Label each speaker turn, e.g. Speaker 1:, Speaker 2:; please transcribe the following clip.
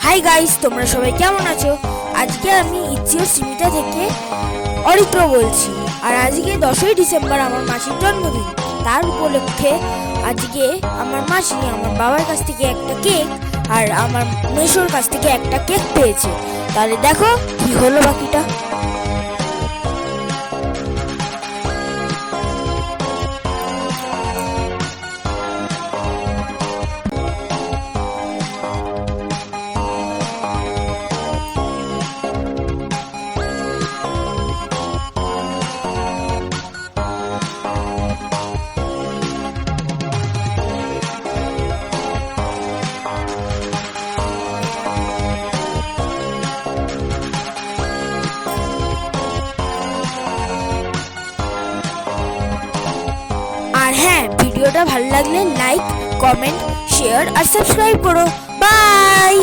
Speaker 1: Hi guys, তোমরা সবাই কেমন আছো? আজকে আমি ইচ্ছিও সিমিটা থেকে অরিত্র বলছি। আর আজকে 10ই ডিসেম্বর আমার মাসির জন্মদিন। তার উপলক্ষে আজকে আমার মাসি আমার বাবার কাছ থেকে একটা কেক আর আমার মেসোর কাছ থেকে একটা কেক পেয়েছে। তাহলে দেখো কি হলো বাকিটা। আর হ্যাঁ, ভিডিওটা ভালো লাগলে লাইক, কমেন্ট, শেয়ার আর সাবস্ক্রাইব করো। বাই।